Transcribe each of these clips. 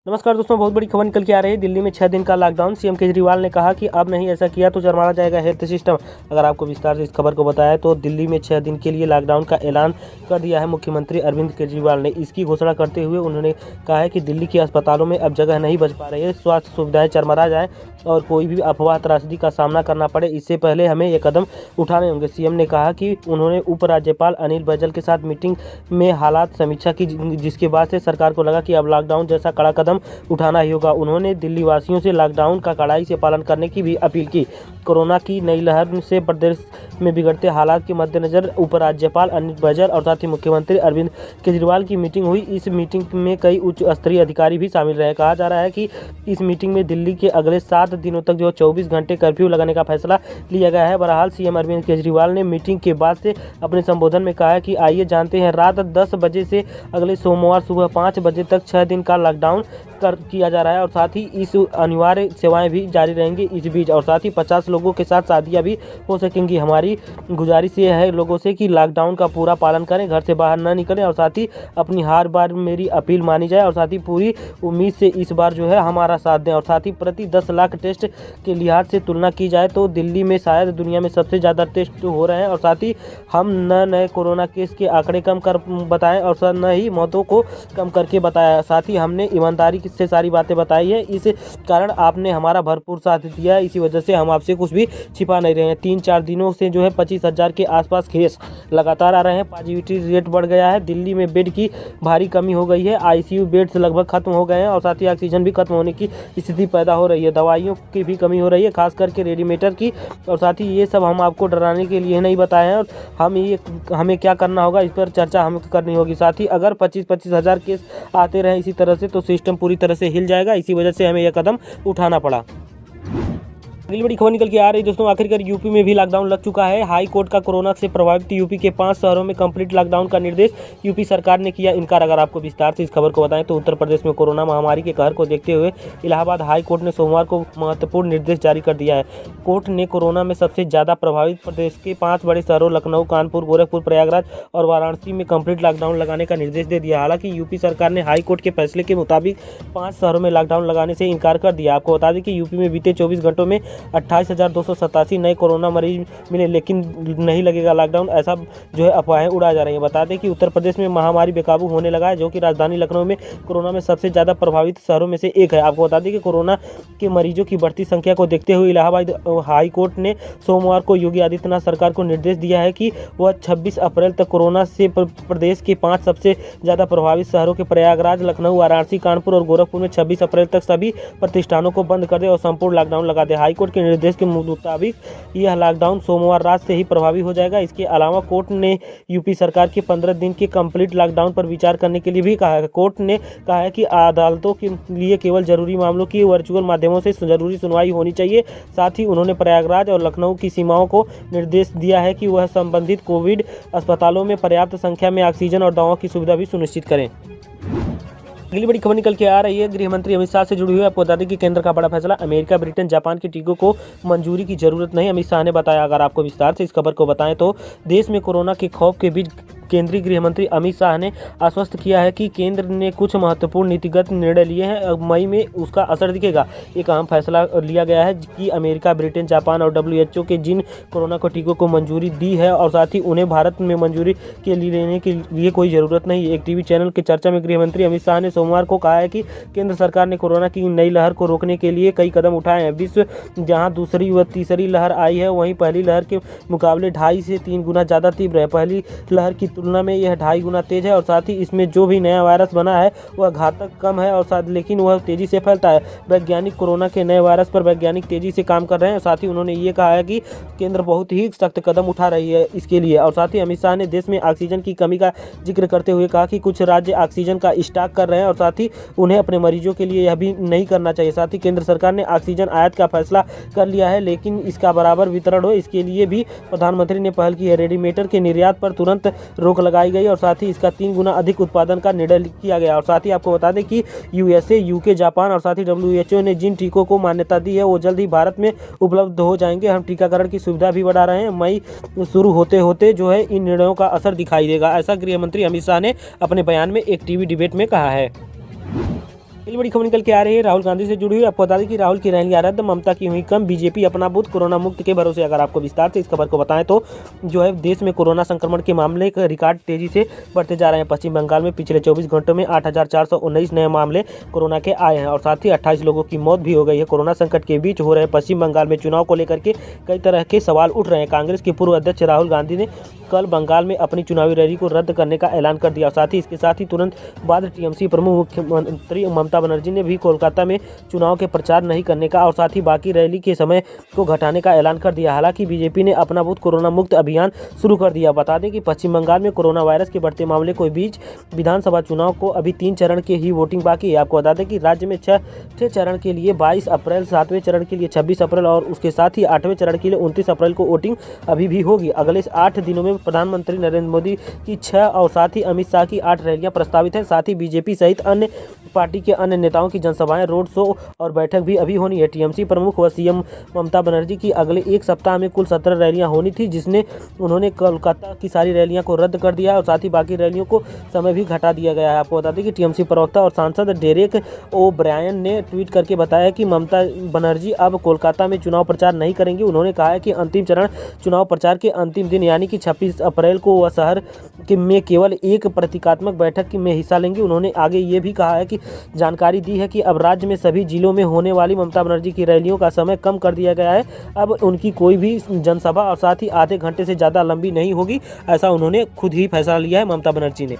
नमस्कार दोस्तों, बहुत बड़ी खबर निकल के आ रही है। दिल्ली में 6 दिन का लॉकडाउन। सीएम केजरीवाल ने कहा कि अब नहीं ऐसा किया तो जुर्माना जाएगा हेल्थ सिस्टम। अगर आपको विस्तार से इस खबर को बताया तो दिल्ली में 6 दिन के लिए लॉकडाउन का ऐलान कर दिया है मुख्यमंत्री अरविंद केजरीवाल ने। इसकी घोषणा करते हुए उन्होंने कहा है कि दिल्ली के अस्पतालों में अब जगह नहीं बच पा रही है। स्वास्थ्य सुविधाएं चरमरा जाए और कोई भी अफवाह त्रासदी का सामना करना पड़े, इससे पहले हमें ये कदम उठाने होंगे। सीएम ने कहा कि उन्होंने उपराज्यपाल अनिल बैजल के साथ मीटिंग में हालात समीक्षा की, जिसके बाद से सरकार को लगा कि अब लॉकडाउन जैसा कड़ा कदम उठाना ही होगा। उन्होंने दिल्ली वासियों से लॉकडाउन का कड़ाई से पालन करने की भी अपील की। कोरोना की नई लहर से प्रदेश में बिगड़ते हालात के मद्देनजर उपराज्यपाल अनिल बैजल और साथ ही मुख्यमंत्री अरविंद केजरीवाल की मीटिंग हुई। इस मीटिंग में कई उच्च स्तरीय अधिकारी भी शामिल रहे। कहा जा रहा है कि इस मीटिंग में दिल्ली के अगले 7 दिनों तक 24 घंटे कर्फ्यू लगाने का फैसला लिया गया है। बहरहाल सीएम अरविंद केजरीवाल ने मीटिंग के बाद से अपने संबोधन में कहा है कि आइए जानते हैं, रात 10 बजे से अगले सोमवार सुबह 5 बजे तक 6 दिन का लॉकडाउन किया जा रहा है और साथ ही इस अनिवार्य सेवाएं भी जारी रहेंगी इस बीच, और साथ ही 50 लोगों के साथ शादियां भी हो सकेंगी। हमारी गुजारिश ये है लोगों से कि लॉकडाउन का पूरा पालन करें, घर से बाहर न निकलें और साथ ही अपनी हर बार मेरी अपील मानी जाए और साथ ही पूरी उम्मीद से इस बार जो है हमारा साथ दें। और साथ ही प्रति 10 लाख टेस्ट के लिहाज से तुलना की जाए तो दिल्ली में शायद दुनिया में सबसे ज़्यादा टेस्ट हो रहे हैं और साथ ही हम न नए कोरोना केस के आंकड़े कम कर बताएं और न ही मौतों को कम करके बताया। साथ ही हमने ईमानदारी से सारी बातें बताई है, इस कारण आपने हमारा भरपूर साथ दिया है। इसी वजह से हम आपसे कुछ भी छिपा नहीं रहे हैं। 3-4 दिनों से जो है 25,000 के आसपास केस लगातार आ रहे हैं। पॉजिटिविटी रेट बढ़ गया है। दिल्ली में बेड की भारी कमी हो गई है। आईसीयू बेड्स लगभग खत्म हो गए हैं और साथ ही ऑक्सीजन भी खत्म होने की स्थिति पैदा हो रही है। दवाइयों की भी कमी हो रही है, खास करके रेडिमेटर की। और साथ ही ये सब हम आपको डराने के लिए नहीं बताए हैं और हमें क्या करना होगा इस पर चर्चा हमें करनी होगी। साथ ही अगर 25-25 हज़ार केस आते रहे इसी तरह से तो सिस्टम पूरी तरह से हिल जाएगा। इसी वजह से हमें यह कदम उठाना पड़ा। अगली बड़ी खबर निकल के आ रही है दोस्तों, आखिरकार यूपी में भी लॉकडाउन लग चुका है। हाई कोर्ट का कोरोना से प्रभावित यूपी के 5 शहरों में कंप्लीट लॉकडाउन का निर्देश यूपी सरकार ने किया इनकार। अगर आपको विस्तार से इस खबर को बताएं तो उत्तर प्रदेश में कोरोना महामारी के कहर को देखते हुए इलाहाबाद हाई कोर्ट ने सोमवार को महत्वपूर्ण निर्देश जारी कर दिया है। कोर्ट ने कोरोना में सबसे ज्यादा प्रभावित प्रदेश के 5 बड़े शहरों लखनऊ, कानपुर, गोरखपुर, प्रयागराज और वाराणसी में कंप्लीट लॉकडाउन लगाने का निर्देश दे दिया। हालांकि यूपी सरकार ने हाई कोर्ट के फैसले के मुताबिक 5 शहरों में लॉकडाउन लगाने से इनकार कर दिया। आपको बता दें कि यूपी में बीते 24 घंटों में 28,287 नए कोरोना मरीज मिले, लेकिन नहीं लगेगा लॉकडाउन, ऐसा जो है अफवाहें उड़ा जा रही हैं। बता दें कि उत्तर प्रदेश में महामारी बेकाबू होने लगा है, जो कि राजधानी लखनऊ में कोरोना में सबसे ज़्यादा प्रभावित शहरों में से एक है। आपको बता दें कि कोरोना के मरीजों की बढ़ती संख्या को देखते हुए इलाहाबाद हाई कोर्ट ने सोमवार को योगी आदित्यनाथ सरकार को निर्देश दिया है कि वह 26 अप्रैल तक कोरोना से प्रदेश के 5 सबसे ज़्यादा प्रभावित शहरों के प्रयागराज, लखनऊ, वाराणसी, कानपुर और गोरखपुर में 26 अप्रैल तक सभी प्रतिष्ठानों को बंद कर दे और संपूर्ण लॉकडाउन लगा दे। हाईकोर्ट के निर्देश के मुताबिक यह लॉकडाउन सोमवार रात से ही प्रभावी हो जाएगा। इसके अलावा कोर्ट ने यूपी सरकार के 15 दिन के कंप्लीट लॉकडाउन पर विचार करने के लिए भी कहा है। कोर्ट ने कहा है कि अदालतों के लिए केवल जरूरी मामलों की वर्चुअल माध्यमों से जरूरी सुनवाई होनी चाहिए। साथ ही उन्होंने प्रयागराज और लखनऊ की सीमाओं को निर्देश दिया है कि वह संबंधित कोविड अस्पतालों में पर्याप्त संख्या में ऑक्सीजन और दवाओं की सुविधा भी सुनिश्चित करें। अगली बड़ी खबर निकल के आ रही है गृह मंत्री अमित शाह से जुड़ी हुई। आपको बता दें कि केंद्र का बड़ा फैसला, अमेरिका, ब्रिटेन, जापान के टीकों को मंजूरी की जरूरत नहीं, अमित शाह ने बताया। अगर आपको विस्तार से इस खबर को बताएं तो देश में कोरोना के खौफ के बीच केंद्रीय गृह मंत्री अमित शाह ने आश्वस्त किया है कि केंद्र ने कुछ महत्वपूर्ण नीतिगत निर्णय लिए हैं, मई में उसका असर दिखेगा। एक अहम फैसला लिया गया है कि अमेरिका, ब्रिटेन, जापान और WHO के जिन कोरोना को टीकों को मंजूरी दी है और साथ ही उन्हें भारत में मंजूरी के लिए लेने के लिए कोई ज़रूरत नहीं। एक टीवी चैनल की चर्चा में गृह मंत्री अमित शाह ने सोमवार को कहा है कि केंद्र सरकार ने कोरोना की नई लहर को रोकने के लिए कई कदम उठाए हैं। विश्व जहां दूसरी व तीसरी लहर आई है, वहीं पहली लहर के मुकाबले 2.5 से 3 गुना ज़्यादा तीव्र है। पहली लहर की तुलना में यह 2.5 गुना तेज है और साथ ही इसमें जो भी नया वायरस बना है वह घातक कम है और साथ लेकिन वह तेजी से फैलता है। वैज्ञानिक कोरोना के नए वायरस पर वैज्ञानिक तेजी से काम कर रहे हैं। साथ ही उन्होंने ये कहा है कि केंद्र बहुत ही सख्त कदम उठा रही है इसके लिए। और साथ ही अमित शाह ने देश में ऑक्सीजन की कमी का जिक्र करते हुए कहा कि कुछ राज्य ऑक्सीजन का स्टॉक कर रहे हैं और साथ ही उन्हें अपने मरीजों के लिए यह भी नहीं करना चाहिए। साथ ही केंद्र सरकार ने ऑक्सीजन आयात का फैसला कर लिया है, लेकिन इसका बराबर वितरण हो इसके लिए भी प्रधानमंत्री ने पहल की है। रेडीमेटर के निर्यात पर तुरंत रोक लगाई गई और साथ ही इसका 3 गुना अधिक उत्पादन का निर्णय किया गया। और साथ ही आपको बता दें कि USA, UK, जापान और साथ ही WHO ने जिन टीकों को मान्यता दी है वो जल्द ही भारत में उपलब्ध हो जाएंगे। हम टीकाकरण की सुविधा भी बढ़ा रहे हैं। मई शुरू होते होते जो है इन निर्णयों का असर दिखाई देगा, ऐसा गृह मंत्री अमित शाह ने अपने बयान में एक टीवी डिबेट में कहा है। अगली बड़ी खबर निकल के आ रही है राहुल गांधी से जुड़ी हुई। आपको बता दें कि राहुल की रैलियां रद्द, ममता की हुई कम, बीजेपी अपना बूथ कोरोना मुक्त के भरोसे। अगर आपको विस्तार से इस खबर को बताएं तो जो है देश में कोरोना संक्रमण के मामले का रिकॉर्ड तेजी से बढ़ते जा रहे हैं। पश्चिम बंगाल में पिछले 24 घंटों में 8,419 नए मामले कोरोना के आए हैं और साथ ही 28 लोगों की मौत भी हो गई है। कोरोना संकट के बीच हो रहे पश्चिम बंगाल में चुनाव को लेकर के कई तरह के सवाल उठ रहे हैं। कांग्रेस के पूर्व अध्यक्ष राहुल गांधी ने कल बंगाल में अपनी चुनावी रैली को रद्द करने का ऐलान कर दिया। साथ ही इसके साथ ही तुरंत बाद टीएमसी प्रमुख मुख्यमंत्री ममता बनर्जी ने भी कोलकाता में चुनाव के प्रचार नहीं करने का और साथ ही बाकी रैली के समय को घटाने का ऐलान कर दिया। हालांकि बीजेपी ने अपना बूथ कोरोना मुक्त अभियान शुरू कर दिया। बता दें कि पश्चिम बंगाल में कोरोना वायरस के बढ़ते मामले के बीच विधानसभा चुनाव को अभी 3 चरण के ही वोटिंग बाकी है। आपको बता दें कि राज्य में 6 चरण के लिए 22 अप्रैल, 7वें चरण के लिए 26 अप्रैल और उसके साथ ही 8वें चरण के लिए 29 अप्रैल को वोटिंग अभी भी होगी। अगले 8 दिनों में प्रधानमंत्री नरेंद्र मोदी की 6 और साथ ही अमित शाह की 8 रैलियां प्रस्तावित हैं। साथ ही बीजेपी सहित अन्य पार्टी के अन्य नेताओं की जनसभाएं, रोड शो और बैठक भी अभी होनी है। टीएमसी प्रमुख व सीएम ममता बनर्जी की अगले एक सप्ताह में कुल 17 रैलियां होनी थी, जिसने उन्होंने कोलकाता की सारी रैलियां को रद्द कर दिया और साथ ही बाकी रैलियों को समय भी घटा दिया गया है। आपको बता दें कि टीएमसी प्रवक्ता और सांसद डेरेक ओ ब्रायन ने ट्वीट करके बताया कि ममता बनर्जी अब कोलकाता में चुनाव प्रचार नहीं करेंगी। उन्होंने कहा है कि अंतिम चरण चुनाव प्रचार के अंतिम दिन यानी कि 26 अप्रैल को वह शहर में केवल एक प्रतीकात्मक बैठक में हिस्सा लेंगी। उन्होंने आगे ये भी कहा है कि जानकारी दी है कि अब राज्य में सभी जिलों में होने वाली ममता बनर्जी की रैलियों का समय कम कर दिया गया है। अब उनकी कोई भी जनसभा और साथ ही आधे घंटे से ज़्यादा लंबी नहीं होगी, ऐसा उन्होंने खुद ही फैसला लिया है ममता बनर्जी ने।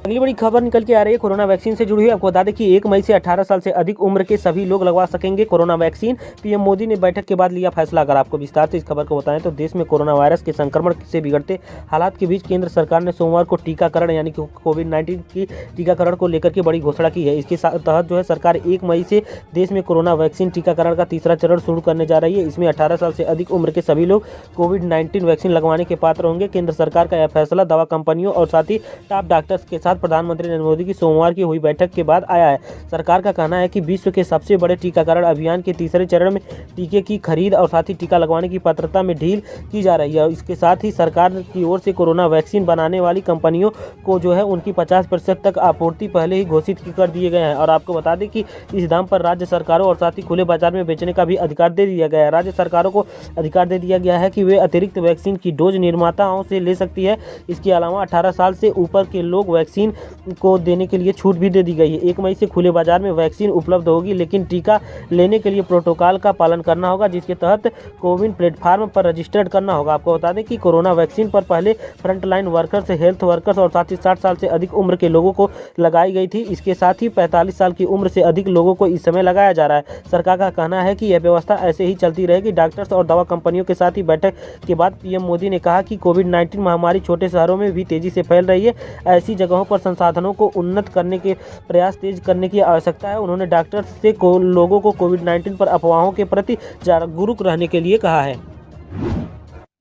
अगली बड़ी खबर निकल के आ रही है कोरोना वैक्सीन से जुड़ी हुई। आपको बता दें कि 1 मई से 18 साल से अधिक उम्र के सभी लोग लगवा सकेंगे कोरोना वैक्सीन। पीएम मोदी ने बैठक के बाद लिया फैसला। अगर आपको विस्तार से इस खबर को बताएं तो देश में कोरोना वायरस के संक्रमण से बिगड़ते हालात के बीच केंद्र सरकार ने सोमवार को टीकाकरण यानी कि कोविड-19 की टीकाकरण को लेकर के बड़ी घोषणा की है। इसके तहत जो है सरकार 1 मई से देश में कोरोना वैक्सीन टीकाकरण का तीसरा चरण शुरू करने जा रही है। इसमें 18 साल से अधिक उम्र के सभी लोग कोविड-19 वैक्सीन लगवाने के पात्र होंगे। केंद्र सरकार का यह फैसला दवा कंपनियों और साथ ही टॉप डॉक्टर्स के साथ प्रधानमंत्री नरेंद्र मोदी की सोमवार की हुई बैठक के बाद आया है। सरकार का कहना है कि विश्व के सबसे बड़े टीकाकरण अभियान के तीसरे चरण में टीके की खरीद और साथ ही टीका लगवाने की पात्रता में ढील की जा रही है। इसके साथ ही सरकार की ओर से कोरोना वैक्सीन बनाने वाली कंपनियों को जो है उनकी 50% तक आपूर्ति पहले ही घोषित कर दिए गए हैं। और आपको बता दें कि इस दाम पर राज्य सरकारों और साथ ही खुले बाजार में बेचने का भी अधिकार दे दिया गया है। राज्य सरकारों को अधिकार दे दिया गया है कि वे अतिरिक्त वैक्सीन की डोज निर्माताओं से ले सकती है। इसके अलावा 18 साल से ऊपर के लोग वैक्सीन को देने के लिए छूट भी दे दी गई है। 1 मई से खुले बाजार में वैक्सीन उपलब्ध होगी, लेकिन टीका लेने के लिए प्रोटोकॉल का पालन करना होगा, जिसके तहत कोविन प्लेटफॉर्म पर रजिस्टर्ड करना होगा। आपको बता दें कि कोरोना वैक्सीन पर पहले फ्रंटलाइन वर्कर्स, हेल्थ वर्कर्स और साथ ही 60 साल से अधिक उम्र के लोगों को लगाई गई थी। इसके साथ ही 45 साल की उम्र से अधिक लोगों को इस समय लगाया जा रहा है। सरकार का कहना है कि यह व्यवस्था ऐसे ही चलती रहेगी। डॉक्टर्स और दवा कंपनियों के साथ ही बैठक के बाद पीएम मोदी ने कहा कि कोविड-19 महामारी छोटे शहरों में भी तेजी से फैल रही है। ऐसी जगहों पर संसाधनों को उन्नत करने के प्रयास तेज करने की आवश्यकता है। उन्होंने डॉक्टर्स से लोगों को कोविड-19 पर अफवाहों के प्रति जागरूक रहने के लिए कहा है।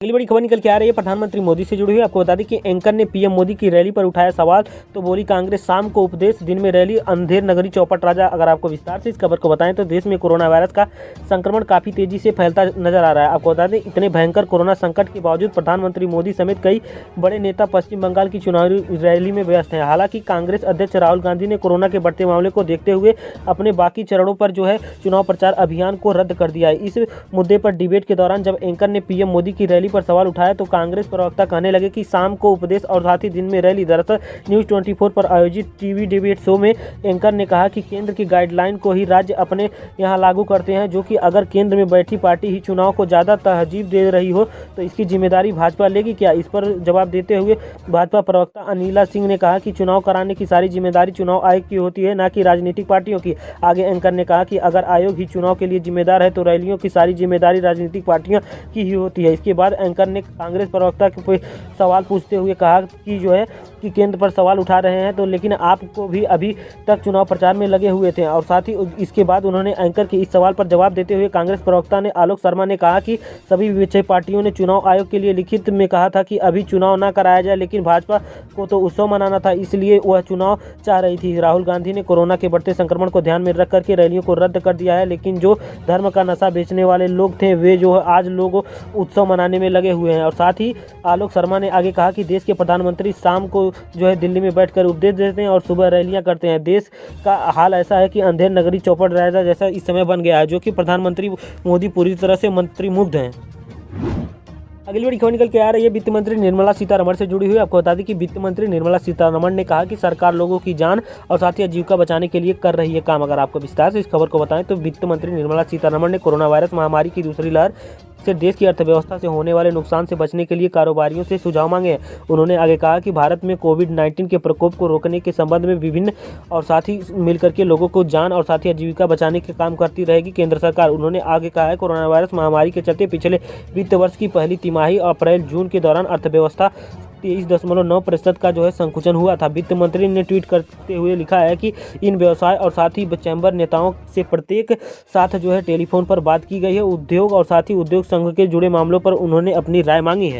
अगली बड़ी खबर निकल के आ रही है प्रधानमंत्री मोदी से जुड़ी हुई। आपको बता दें कि एंकर ने पीएम मोदी की रैली पर उठाया सवाल तो बोली कांग्रेस शाम को उपदेश, दिन में रैली, अंधेर नगरी चौपट राजा। अगर आपको विस्तार से इस खबर को बताएं तो देश में कोरोना वायरस का संक्रमण काफी तेजी से फैलता नजर आ रहा है। आपको बता दें इतने भयंकर कोरोना संकट के बावजूद प्रधानमंत्री मोदी समेत कई बड़े नेता पश्चिम बंगाल की चुनावी रैली में व्यस्त हैं। हालांकि कांग्रेस अध्यक्ष राहुल गांधी ने कोरोना के बढ़ते मामले को देखते हुए अपने बाकी चरणों पर जो है चुनाव प्रचार अभियान को रद्द कर दिया है। इस मुद्दे पर डिबेट के दौरान जब एंकर ने पीएम मोदी की रैली पर सवाल उठाया तो कांग्रेस प्रवक्ता कहने लगे कि शाम को उपदेश और साथ ही दिन में रैली। दरअसल न्यूज़ 24 पर आयोजित टीवी डिबेट शो में एंकर ने कहा कि केंद्र की गाइडलाइन को ही राज्य अपने यहाँ लागू करते हैं, जो कि अगर केंद्र में बैठी पार्टी ही चुनाव को ज़्यादा तहजीब दे रही हो तो इसकी जिम्मेदारी भाजपा लेगी क्या। इस पर जवाब देते हुए भाजपा प्रवक्ता अनिला सिंह ने कहा कि चुनाव कराने की सारी जिम्मेदारी चुनाव आयोग की होती है, न कि राजनीतिक पार्टियों की। आगे एंकर ने कहा कि अगर आयोग ही चुनाव के लिए जिम्मेदार है तो रैलियों की सारी जिम्मेदारी राजनीतिक पार्टियों की ही होती है। इसके बाद एंकर ने कांग्रेस प्रवक्ता के सवाल पूछते हुए कहा कि जो है कि केंद्र पर सवाल उठा रहे हैं तो लेकिन आपको भी अभी तक चुनाव प्रचार में लगे हुए थे। और साथ ही इसके बाद उन्होंने एंकर के इस सवाल पर जवाब देते हुए कांग्रेस प्रवक्ता ने आलोक शर्मा ने कहा कि सभी विपक्षी पार्टियों ने चुनाव आयोग के लिए लिखित में कहा था कि अभी चुनाव ना कराया जाए, लेकिन भाजपा को तो उत्सव मनाना था, इसलिए वह चुनाव चाह रही थी। राहुल गांधी ने कोरोना के बढ़ते संक्रमण को ध्यान में रख करके रैलियों को रद्द कर दिया है, लेकिन जो धर्म का नशा बेचने वाले लोग थे वे जो आज लोग उत्सव मनाने में में लगे हुए हैं। और साथ ही आलोक शर्मा ने आगे कहा कि देश के प्रधानमंत्री शाम को जो है दिल्ली में बैठकर उपदेश देते हैं और सुबह रैलियां करते हैं। देश का हाल ऐसा है कि अंधेर नगरी चौपड़ राजा जैसा इस समय बन गया है, जो कि प्रधानमंत्री मोदी पूरी तरह से मंत्री मुग्ध हैं। अगली बड़ी खबर निकल के आ रही है वित्त मंत्री निर्मला सीतारमण से जुड़ी हुई। आपको बता दें कि वित्त मंत्री निर्मला सीतारमण ने कहा कि सरकार लोगों की जान और साथ ही आजीविका बचाने के लिए कर रही है काम। अगर आपको विस्तार से इस खबर को बताएं तो वित्त मंत्री निर्मला सीतारमण ने कोरोना वायरस महामारी की दूसरी लहर से देश की अर्थव्यवस्था से होने वाले नुकसान से बचने के लिए कारोबारियों से सुझाव मांगे हैं। उन्होंने आगे कहा कि भारत में कोविड-19 के प्रकोप को रोकने के संबंध में विभिन्न और साथ ही मिलकर के लोगों को जान और साथ ही आजीविका बचाने के काम करती रहेगी केंद्र सरकार। उन्होंने आगे कहा है कोरोना वायरस महामारी के चलते पिछले वित्त वर्ष की पहली तिमाही अप्रैल जून के दौरान अर्थव्यवस्था 23.9% का जो है संकुचन हुआ था। वित्त मंत्री ने ट्वीट करते हुए लिखा है कि इन व्यवसाय और साथ ही चैम्बर नेताओं से प्रत्येक साथ जो है टेलीफोन पर बात की गई है। उद्योग और साथ ही उद्योग संघ के जुड़े मामलों पर उन्होंने अपनी राय मांगी है।